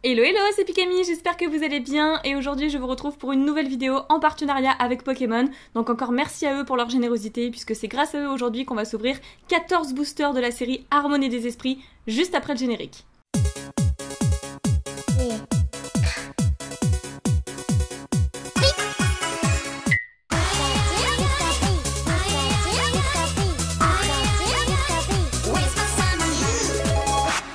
Hello hello, c'est Pikami, j'espère que vous allez bien et aujourd'hui je vous retrouve pour une nouvelle vidéo en partenariat avec Pokémon. Donc encore merci à eux pour leur générosité puisque c'est grâce à eux aujourd'hui qu'on va s'ouvrir 14 boosters de la série Harmonie des Esprits juste après le générique.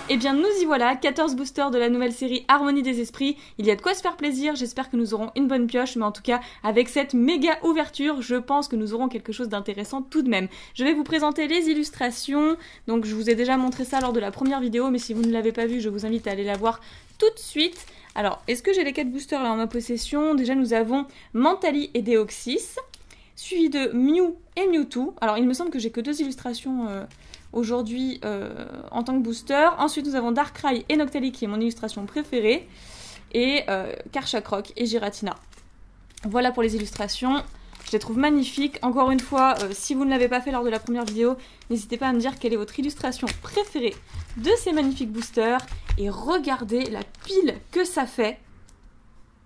Et bien nous y voilà, 14 boosters de la nouvelle série Harmonie des Esprits. Il y a de quoi se faire plaisir, j'espère que nous aurons une bonne pioche, mais en tout cas avec cette méga ouverture, je pense que nous aurons quelque chose d'intéressant tout de même. Je vais vous présenter les illustrations, donc je vous ai déjà montré ça lors de la première vidéo, mais si vous ne l'avez pas vu, je vous invite à aller la voir tout de suite. Alors, est-ce que j'ai les 4 boosters là en ma possession? Déjà nous avons Mentali et Deoxys, suivi de Mew et Mewtwo. Alors il me semble que j'ai que 2 illustrations aujourd'hui en tant que booster. Ensuite nous avons Darkrai et Noctali qui est mon illustration préférée. Et Karchakroc et Giratina. Voilà pour les illustrations. Je les trouve magnifiques. Encore une fois, si vous ne l'avez pas fait lors de la première vidéo, n'hésitez pas à me dire quelle est votre illustration préférée de ces magnifiques boosters. Et regardez la pile que ça fait.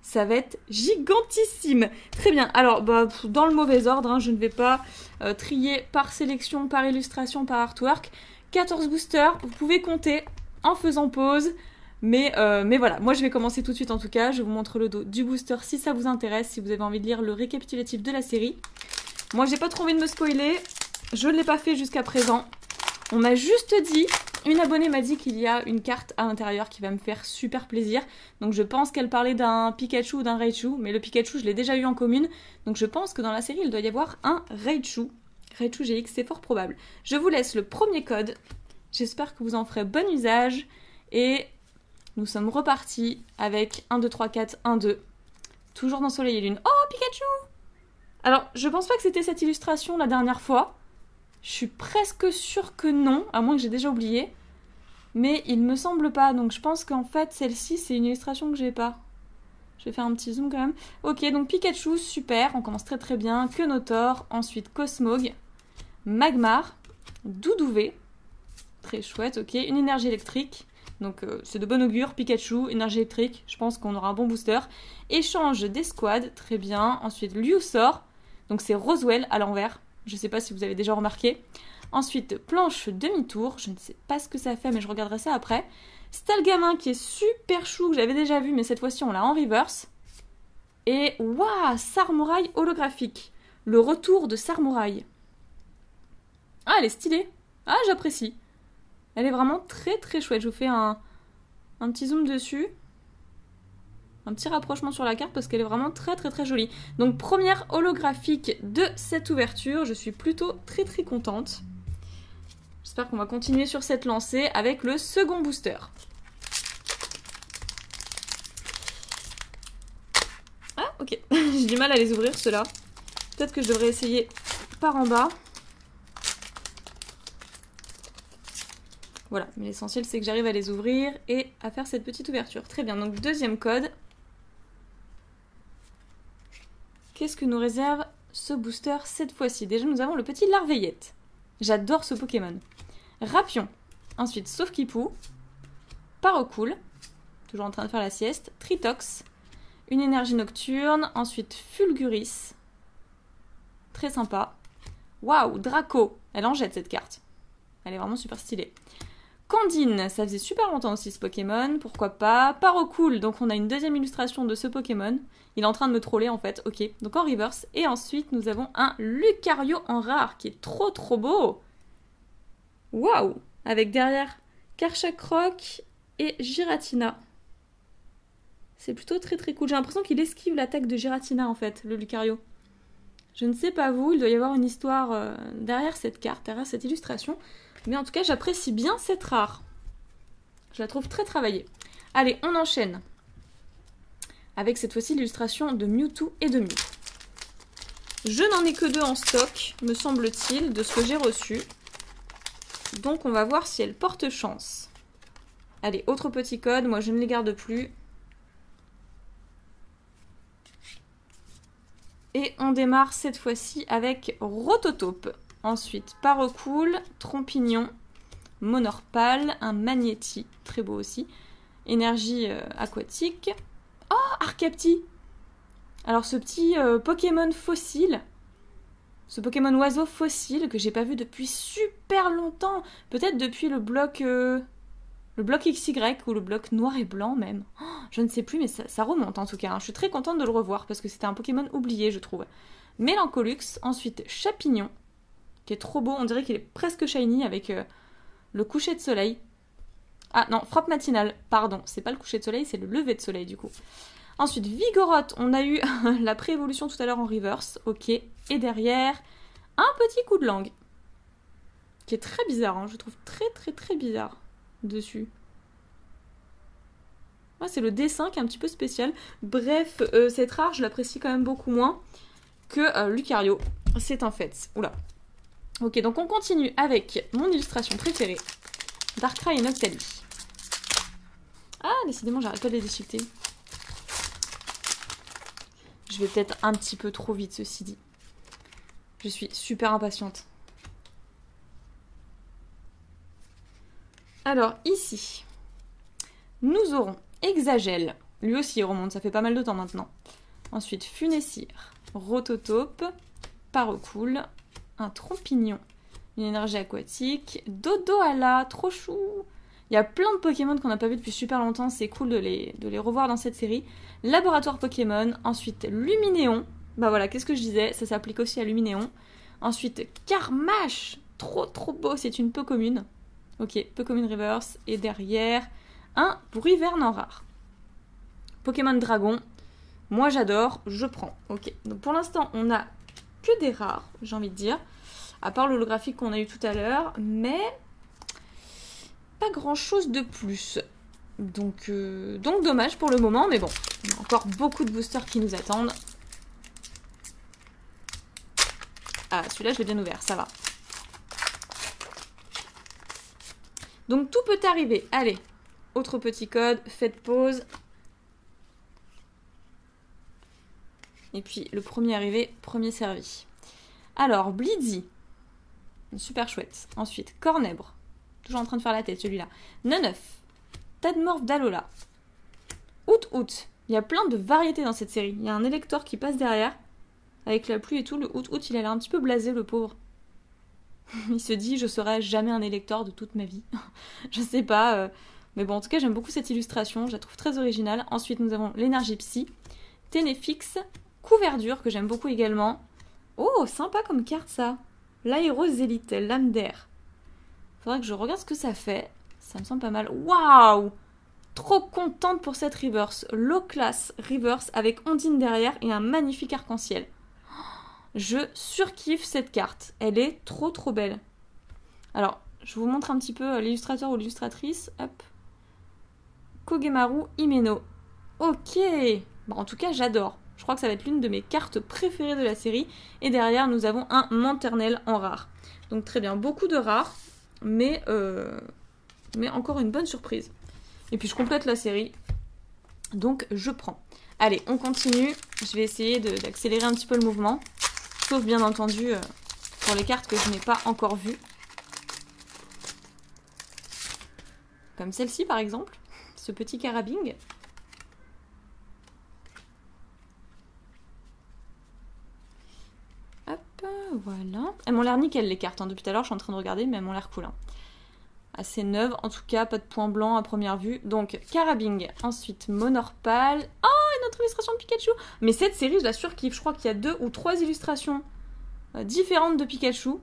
Ça va être gigantissime. Très bien. Alors, dans le mauvais ordre, hein, je ne vais pas trier par sélection, par illustration, par artwork. 14 boosters, vous pouvez compter en faisant pause. Mais voilà, moi je vais commencer tout de suite en tout cas. Je vous montre le dos du booster si ça vous intéresse, si vous avez envie de lire le récapitulatif de la série. Moi j'ai pas trop envie de me spoiler. Je ne l'ai pas fait jusqu'à présent. On m'a juste dit... Une abonnée m'a dit qu'il y a une carte à l'intérieur qui va me faire super plaisir. Donc je pense qu'elle parlait d'un Pikachu ou d'un Raichu. Mais le Pikachu, je l'ai déjà eu en commune. Donc je pense que dans la série, il doit y avoir un Raichu. Raichu GX, c'est fort probable. Je vous laisse le premier code. J'espère que vous en ferez bon usage. Et nous sommes repartis avec 1, 2, 3, 4, 1, 2. Toujours dans Soleil et Lune. Oh, Pikachu! Alors, je pense pas que c'était cette illustration la dernière fois. Je suis presque sûre que non, à moins que j'ai déjà oublié. Mais il me semble pas, donc je pense qu'en fait celle-ci c'est une illustration que j'ai pas. Je vais faire un petit zoom quand même. Ok, donc Pikachu, super, on commence très très bien. Quenotor, ensuite Cosmog, Magmar, Doudouvé, très chouette, ok. Une énergie électrique, donc c'est de bon augure. Pikachu, énergie électrique, je pense qu'on aura un bon booster. Échange d'escouade, très bien. Ensuite Luxor, donc c'est Roswell à l'envers. Je ne sais pas si vous avez déjà remarqué. Ensuite, planche demi-tour. Je ne sais pas ce que ça fait, mais je regarderai ça après. Stalgamin qui est super chou, que j'avais déjà vu, mais cette fois-ci on l'a en reverse. Et waouh, Sarmouraï holographique. Le retour de Sarmouraï. Ah, elle est stylée. Ah, j'apprécie. Elle est vraiment très très chouette. Je vous fais un petit zoom dessus. Un petit rapprochement sur la carte parce qu'elle est vraiment très très très jolie. Donc première holographique de cette ouverture, je suis plutôt très très contente. J'espère qu'on va continuer sur cette lancée avec le second booster. Ah ok, j'ai du mal à les ouvrir ceux-là. Peut-être que je devrais essayer par en bas. Voilà, mais l'essentiel c'est que j'arrive à les ouvrir et à faire cette petite ouverture. Très bien, donc deuxième code. Qu'est-ce que nous réserve ce booster cette fois-ci? Déjà, nous avons le petit Larveillette. J'adore ce Pokémon. Rapion. Ensuite, Saufkipou. Parocool. Toujours en train de faire la sieste. Tritox. Une énergie nocturne. Ensuite, Fulguris. Très sympa. Waouh, Draco. Elle en jette cette carte. Elle est vraiment super stylée. Candine, ça faisait super longtemps aussi ce Pokémon, pourquoi pas. Parocool, donc on a une deuxième illustration de ce Pokémon. Il est en train de me troller en fait, ok. Donc en reverse. Et ensuite nous avons un Lucario en rare qui est trop trop beau. Waouh. Avec derrière Karchakroc et Giratina. C'est plutôt très très cool. J'ai l'impression qu'il esquive l'attaque de Giratina en fait, le Lucario. Je ne sais pas vous, il doit y avoir une histoire derrière cette carte, derrière cette illustration. Mais en tout cas, j'apprécie bien cette rare. Je la trouve très travaillée. Allez, on enchaîne. Avec cette fois-ci l'illustration de Mewtwo et de Mew. Je n'en ai que 2 en stock, me semble-t-il, de ce que j'ai reçu. Donc on va voir si elle porte chance. Allez, autre petit code, moi je ne les garde plus. Et on démarre cette fois-ci avec Rototope. Ensuite, Parocool, Trompignon, Monorpal, un Magnéti, très beau aussi, Énergie aquatique. Oh, Arcapti. Alors ce petit Pokémon fossile, ce Pokémon oiseau fossile que j'ai pas vu depuis super longtemps, peut-être depuis le bloc XY ou le bloc noir et blanc même. Oh, je ne sais plus, mais ça remonte en tout cas. Hein. Je suis très contente de le revoir parce que c'était un Pokémon oublié, je trouve. Mélancolux, ensuite Chapignon, qui est trop beau, on dirait qu'il est presque shiny avec le coucher de soleil. Ah non, frappe matinale, pardon, c'est pas le coucher de soleil, c'est le lever de soleil du coup. Ensuite, Vigoroth, on a eu la pré-évolution tout à l'heure en reverse, ok. Et derrière, un petit coup de langue, qui est très bizarre, hein, je trouve très bizarre dessus. Ouais, c'est le dessin qui est un petit peu spécial. Bref, cette rare, je l'apprécie quand même beaucoup moins que Lucario, c'est un fait. Oula. Ok, donc on continue avec mon illustration préférée, Darkrai et Noctali. Ah, décidément, j'arrête pas de les déchiqueter. Je vais peut-être un petit peu trop vite, ceci dit. Je suis super impatiente. Alors, ici, nous aurons Exagel. Lui aussi, il remonte, ça fait pas mal de temps maintenant. Ensuite, Funessir, Rototope, Parocool, un Trompignon, une énergie aquatique, Dodoala, trop chou. Il y a plein de Pokémon qu'on n'a pas vu depuis super longtemps, c'est cool de les revoir dans cette série. Laboratoire Pokémon, ensuite Luminéon, bah voilà, qu'est-ce que je disais, ça s'applique aussi à Luminéon. Ensuite Carmash, trop beau, c'est une peu commune. Ok, peu commune reverse, et derrière, un Bruivern en rare. Pokémon Dragon, moi j'adore, je prends. Ok, donc pour l'instant on a que des rares, j'ai envie de dire, à part l'holographique qu'on a eu tout à l'heure, mais pas grand chose de plus. Donc dommage pour le moment, mais bon, il y a encore beaucoup de boosters qui nous attendent. Ah, celui-là je l'ai bien ouvert, ça va. Donc tout peut arriver. Allez, autre petit code, faites pause. Et puis le premier arrivé, premier servi. Alors, Blizzy, super chouette. Ensuite, Cornèbre, toujours en train de faire la tête celui-là. Neneuf, Tadmorph d'Alola. Out. Il y a plein de variétés dans cette série. Il y a un élector qui passe derrière, avec la pluie et tout. Le Out, il a l'air un petit peu blasé, le pauvre. Il se dit, je serai jamais un élector de toute ma vie. Je sais pas. Mais bon, en tout cas, j'aime beaucoup cette illustration. Je la trouve très originale. Ensuite, nous avons l'énergie psy. Ténéfix. Couverture, que j'aime beaucoup également. Oh, sympa comme carte, ça. L'aérozélite, lame d'air. Faudrait que je regarde ce que ça fait. Ça me semble pas mal. Waouh! Trop contente pour cette reverse. Low class reverse avec Ondine derrière et un magnifique arc-en-ciel. Je surkiffe cette carte. Elle est trop belle. Alors, je vous montre un petit peu l'illustrateur ou l'illustratrice. Hop. Kogemaru Himeno. Ok. Bon, en tout cas, j'adore. Je crois que ça va être l'une de mes cartes préférées de la série. Et derrière, nous avons un Manternel en rare. Donc très bien, beaucoup de rares, mais encore une bonne surprise. Et puis je complète la série. Donc je prends. Allez, on continue. Je vais essayer d'accélérer un petit peu le mouvement. Sauf bien entendu pour les cartes que je n'ai pas encore vues. Comme celle-ci par exemple. Ce petit carabing. Hop, voilà. Elles m'ont l'air nickel les cartes. Hein. Depuis tout à l'heure, je suis en train de regarder, mais elles m'ont l'air cool. Hein. Assez neuve, en tout cas, pas de point blanc à première vue. Donc, Carabing. Ensuite, Monorpal. Oh, une autre illustration de Pikachu. Mais cette série, je la surkiffe. Je crois qu'il y a 2 ou 3 illustrations différentes de Pikachu.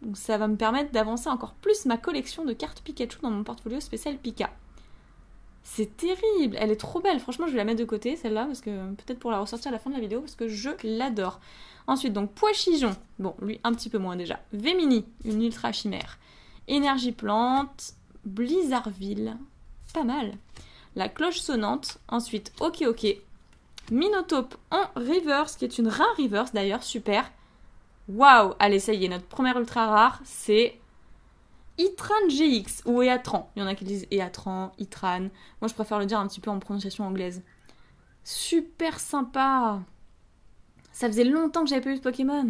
Donc, ça va me permettre d'avancer encore plus ma collection de cartes Pikachu dans mon portfolio spécial Pika. C'est terrible. Elle est trop belle. Franchement, je vais la mettre de côté, celle-là, parce que peut-être pour la ressortir à la fin de la vidéo, parce que je l'adore. Ensuite, donc, Poichijon. Bon, lui, un petit peu moins déjà. Vémini, une ultra chimère. Énergie plante, Blizzardville, pas mal. La cloche sonnante, ensuite Ok, Minotape en reverse, qui est une rare reverse d'ailleurs, super. Waouh, allez, ça y est, notre première ultra rare, c'est Itran GX, ou Eatran. Il y en a qui disent Eatran, Itran. Moi, je préfère le dire un petit peu en prononciation anglaise. Super sympa. Ça faisait longtemps que j'avais pas eu ce Pokémon.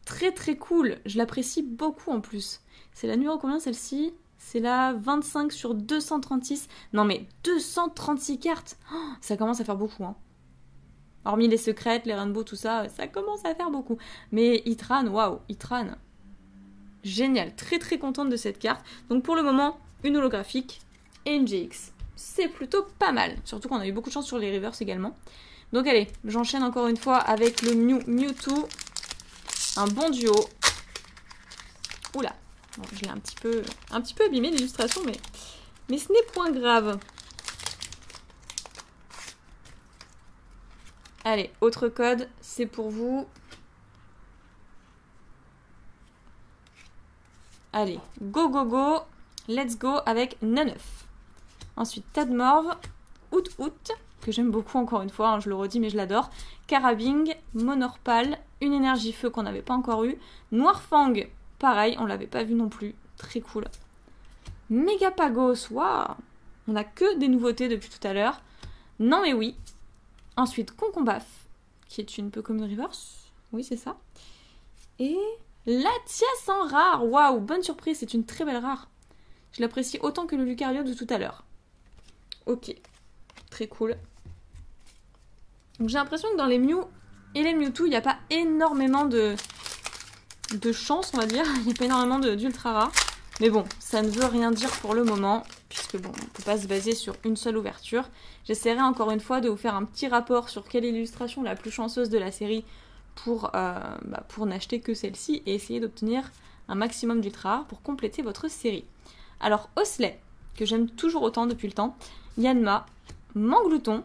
Très cool, je l'apprécie beaucoup en plus. C'est la numéro combien celle-ci? C'est là 25 sur 236. Non mais 236 cartes. Oh, ça commence à faire beaucoup. Hein. Hormis les secrètes, les rainbows, tout ça, ça commence à faire beaucoup. Mais Itran, waouh, Itran. Génial, très très contente de cette carte. Donc pour le moment, une holographique et une GX. C'est plutôt pas mal. Surtout qu'on a eu beaucoup de chance sur les reverse également. Donc allez, j'enchaîne encore une fois avec le Mewtwo. Un bon duo. Oula, bon, je l'ai un petit peu abîmé l'illustration, mais ce n'est point grave. Allez, autre code, c'est pour vous. Allez, go go go, let's go avec Neneuf. Ensuite, Tadmorve, Out, que j'aime beaucoup encore une fois, hein, je le redis mais je l'adore. Carabing, Monorpal, une énergie feu qu'on n'avait pas encore eu. Noirfang, pareil, on l'avait pas vu non plus, très cool. Megapagos, waouh, on a que des nouveautés depuis tout à l'heure. Non mais oui. Ensuite, Concombaf, qui est une Pokémon Reverse. Oui, c'est ça. Et Latias en rare. Waouh, bonne surprise, c'est une très belle rare. Je l'apprécie autant que le Lucario de tout à l'heure. Ok, très cool. Donc j'ai l'impression que dans les Mew et les Mewtwo, il n'y a pas énormément de chance, on va dire. Il n'y a pas énormément d'ultra rares. Mais bon, ça ne veut rien dire pour le moment, puisque bon, on ne peut pas se baser sur une seule ouverture. J'essaierai encore une fois de vous faire un petit rapport sur quelle illustration la plus chanceuse de la série pour n'acheter que celle-ci et essayer d'obtenir un maximum d'ultra rares pour compléter votre série. Alors, Osley, que j'aime toujours autant depuis le temps, Yanma, Manglouton,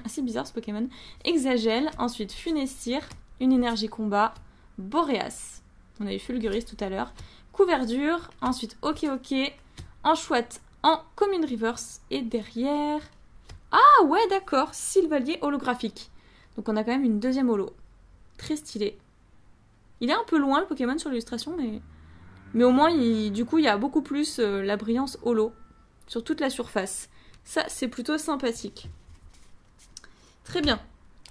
assez bizarre ce Pokémon, Exagel, ensuite Funestir, une énergie combat, Boreas, on a eu Fulguris tout à l'heure, Couverture, ensuite Ok, Enchouette en Commune Reverse, et derrière... Ah ouais, d'accord, Sylvalier holographique. Donc on a quand même une deuxième holo. Très stylé. Il est un peu loin le Pokémon sur l'illustration, mais au moins, du coup, il y a beaucoup plus la brillance holo sur toute la surface. Ça, c'est plutôt sympathique. Très bien.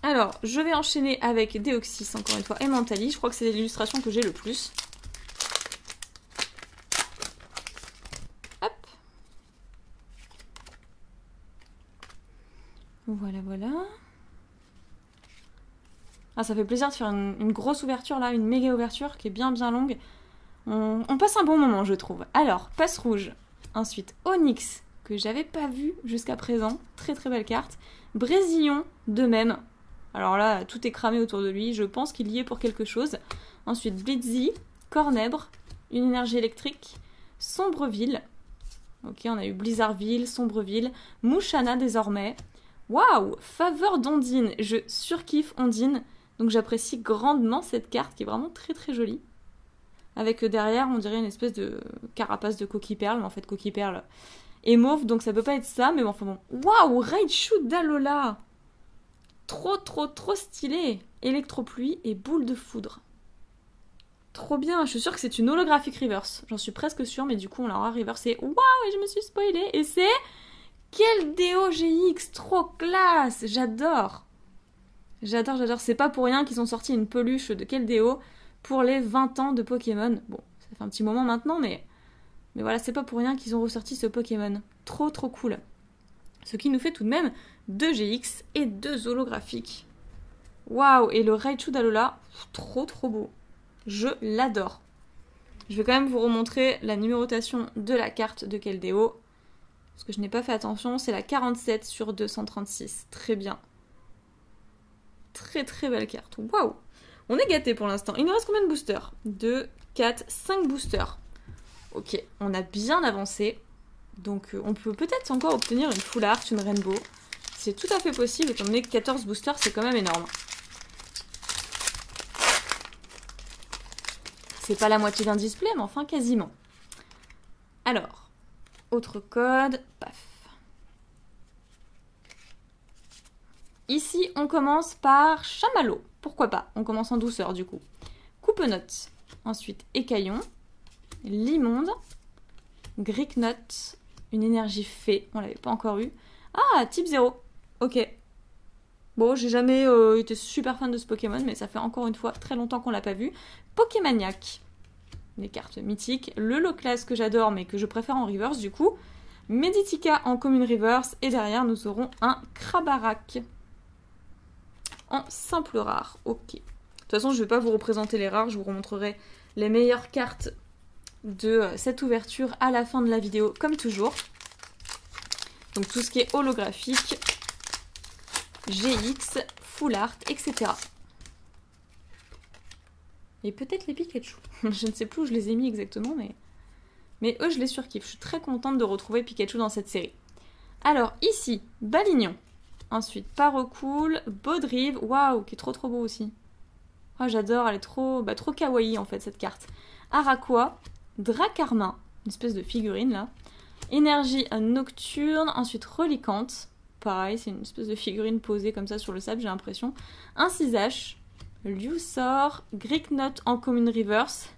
Alors, je vais enchaîner avec Deoxys, encore une fois, et Mentali. Je crois que c'est l'illustration que j'ai le plus. Hop. Voilà. Ah, ça fait plaisir de faire une grosse ouverture là, une méga ouverture qui est bien longue. On passe un bon moment, je trouve. Alors, Passe Rouge. Ensuite, Onyx, que j'avais pas vu jusqu'à présent. Très belle carte. Brésillon, de même. Alors là, tout est cramé autour de lui. Je pense qu'il y est pour quelque chose. Ensuite, Blitzy, Cornèbre, une énergie électrique. Sombreville. Ok, on a eu Blizzardville, Sombreville. Mouchana désormais. Waouh, Faveur d'Ondine. Je surkiffe Ondine. Donc j'apprécie grandement cette carte qui est vraiment très jolie. Avec derrière, on dirait une espèce de carapace de coquille perle. Mais en fait, coquille perle est mauve, donc ça peut pas être ça. Mais bon, enfin bon. Waouh, Raichu d'Alola. Trop stylé. Électropluie et boule de foudre. Trop bien. Je suis sûre que c'est une holographique reverse. J'en suis presque sûre, mais du coup, on l'aura reverse. Et waouh, et je me suis spoilée. Et c'est... Quel Déo GX. Trop classe. J'adore. C'est pas pour rien qu'ils ont sorti une peluche de Keldeo pour les 20 ans de Pokémon. Bon, ça fait un petit moment maintenant, mais voilà, c'est pas pour rien qu'ils ont ressorti ce Pokémon. Trop cool. Ce qui nous fait tout de même 2 GX et 2 holographiques. Waouh, et le Raichu d'Alola, trop beau. Je l'adore. Je vais quand même vous remontrer la numérotation de la carte de Keldeo. Parce que je n'ai pas fait attention, c'est la 47 sur 236. Très bien. Très belle carte. Waouh! On est gâtés pour l'instant. Il nous reste combien de boosters? 2, 4, 5 boosters. Ok, on a bien avancé. Donc on peut peut-être encore obtenir une full art, une rainbow. C'est tout à fait possible, étant donné que 14 boosters, c'est quand même énorme. C'est pas la moitié d'un display, mais enfin quasiment. Alors, autre code, paf. Ici, on commence par Chamallow. Pourquoi pas? On commence en douceur, du coup. Coupe-note. Ensuite, Écaillon. Limonde. Gricknote. Une énergie fée. On l'avait pas encore eu. Ah, type 0. Ok. Bon, j'ai jamais été super fan de ce Pokémon, mais ça fait encore une fois très longtemps qu'on l'a pas vu. Pokémaniac. les cartes mythiques, le Loclas que j'adore mais que je préfère en reverse du coup, Meditica en commune reverse, et derrière nous aurons un Krabarak en simple rare. Ok. De toute façon, je ne vais pas vous représenter les rares, je vous remontrerai les meilleures cartes de cette ouverture à la fin de la vidéo, comme toujours. Donc tout ce qui est holographique, GX, full art, etc. Et peut-être les Pikachu. Je ne sais plus où je les ai mis exactement, mais eux, je les surkiffe. Je suis très contente de retrouver Pikachu dans cette série. Alors, ici, Balignon. Ensuite, Parocool, Baudrive. Waouh, qui est trop beau aussi. Oh, j'adore, elle est trop kawaii, en fait, cette carte. Araquois, Dracarmin, une espèce de figurine, là. Énergie nocturne. Ensuite, Reliquante. Pareil, c'est une espèce de figurine posée comme ça sur le sable, j'ai l'impression. Un Cisache. Liusor, Greeknot en commune reverse,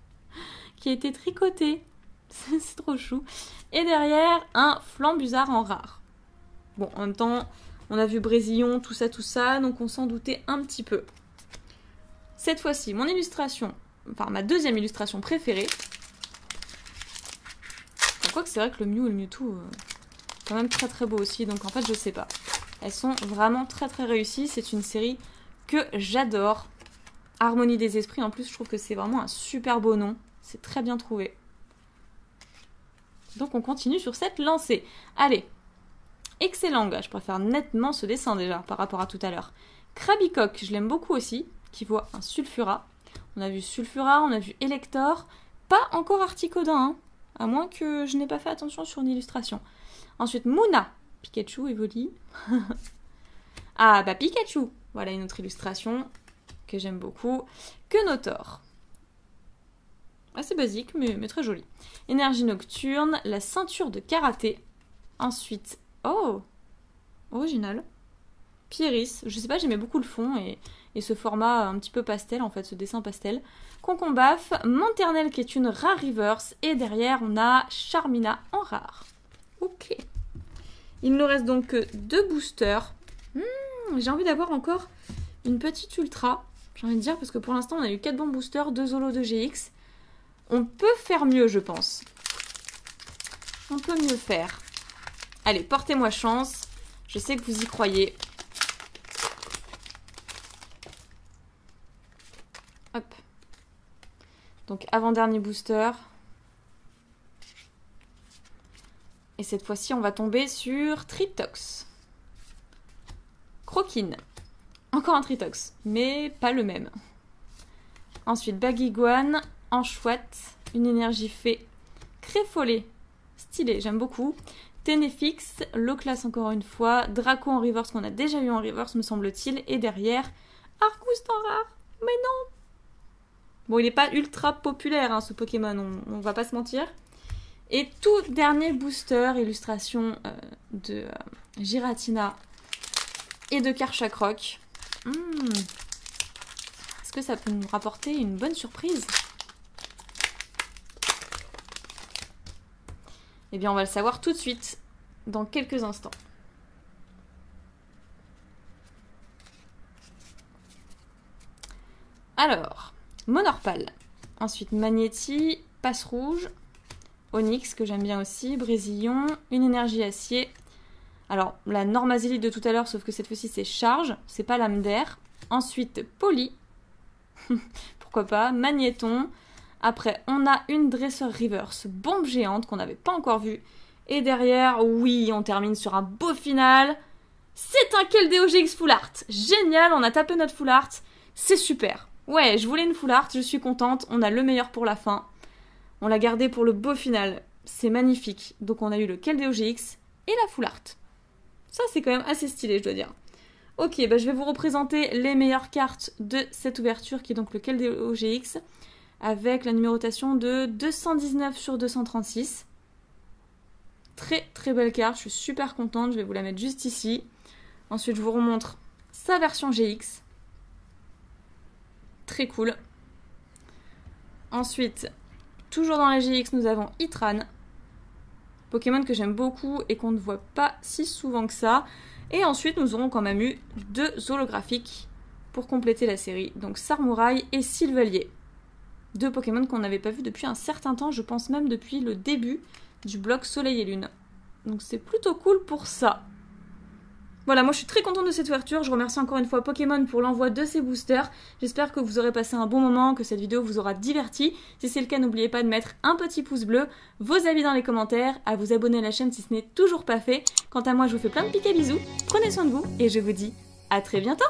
qui a été tricoté. C'est trop chou. Et derrière, un Flambusard en rare. Bon, en même temps, on a vu Brésillon, tout ça, donc on s'en doutait un petit peu. Cette fois-ci, mon illustration, enfin ma deuxième illustration préférée. Quoique c'est vrai que le Mew et le Mewtwo, quand même très beau aussi, donc en fait je sais pas. Elles sont vraiment très réussies, c'est une série que j'adore. Harmonie des esprits, en plus, je trouve que c'est vraiment un super beau nom. C'est très bien trouvé. Donc, on continue sur cette lancée. Allez. Excellent, gars. Je préfère nettement ce dessin, déjà, par rapport à tout à l'heure. Krabicoque, je l'aime beaucoup aussi, qui voit un Sulfura. On a vu Sulfura, on a vu Elector. Pas encore Articodin, hein, à moins que je n'ai pas fait attention sur une illustration. Ensuite, Mouna. Pikachu, Evoli. Ah, bah, Pikachu. Voilà une autre illustration que j'aime beaucoup. Quenotor. Assez basique, mais très joli. Énergie nocturne, la ceinture de karaté. Ensuite, oh, original. Pieris, je sais pas, j'aimais beaucoup le fond et ce format un petit peu pastel, en fait, ce dessin pastel. Concombaf, Monternelle qui est une rare reverse. Et derrière, on a Charmina en rare. Ok. Il nous reste donc 2 boosters. J'ai envie d'avoir encore une petite ultra. J'ai envie de dire, parce que pour l'instant, on a eu 4 bons boosters, 2 holos de GX. On peut faire mieux, je pense. On peut mieux faire. Allez, portez-moi chance. Je sais que vous y croyez. Hop. Donc, avant-dernier booster. Et cette fois-ci, on va tomber sur Tritox. Croquine. Encore un Tritox, mais pas le même. Ensuite, Baguiguane, Anchouette, une énergie fée, Créfollet, stylé, j'aime beaucoup. Ténéfix, Loclas encore une fois, Draco en reverse qu'on a déjà eu en reverse me semble-t-il, et derrière, Arcust en rare, mais non. Bon, il n'est pas ultra populaire hein, ce Pokémon, on va pas se mentir. Et tout dernier booster, illustration de Giratina et de Karchakroc. Est-ce que ça peut nous rapporter une bonne surprise? Eh bien, on va le savoir tout de suite, dans quelques instants. Alors, Monorpal. Ensuite, Magnéti, Passe Rouge, Onyx, que j'aime bien aussi, Brésillon, une énergie acier. Alors, la Normazélite de tout à l'heure, sauf que cette fois-ci, c'est Charge, c'est pas Lame d'air. Ensuite, Poly, pourquoi pas, Magnéton. Après, on a une Dresseur Reverse, bombe géante, qu'on n'avait pas encore vue. Et derrière, oui, on termine sur un beau final. C'est un Keldeo GX Full Art. Génial, on a tapé notre Full Art. C'est super. Ouais, je voulais une Full Art, je suis contente. On a le meilleur pour la fin. On l'a gardé pour le beau final. C'est magnifique. Donc on a eu le Keldeo GX et la Full Art. Ça, c'est quand même assez stylé, je dois dire. Ok, bah je vais vous représenter les meilleures cartes de cette ouverture, qui est donc le Keldeo GX, avec la numérotation de 219 sur 236. Très très belle carte, je suis super contente, je vais vous la mettre juste ici. Ensuite, je vous remontre sa version GX. Très cool. Ensuite, toujours dans la GX, nous avons Itran. Pokémon que j'aime beaucoup et qu'on ne voit pas si souvent que ça. Et ensuite, nous aurons quand même eu 2 holographiques pour compléter la série. Donc Sarmouraï et Sylvelier. Deux Pokémon qu'on n'avait pas vu depuis un certain temps, je pense même depuis le début du bloc Soleil et Lune. Donc c'est plutôt cool pour ça. Voilà, moi je suis très contente de cette ouverture, je remercie encore une fois Pokémon pour l'envoi de ces boosters. J'espère que vous aurez passé un bon moment, que cette vidéo vous aura diverti. Si c'est le cas, n'oubliez pas de mettre un petit pouce bleu, vos avis dans les commentaires, à vous abonner à la chaîne si ce n'est toujours pas fait. Quant à moi, je vous fais plein de piquets bisous, prenez soin de vous et je vous dis à très bientôt.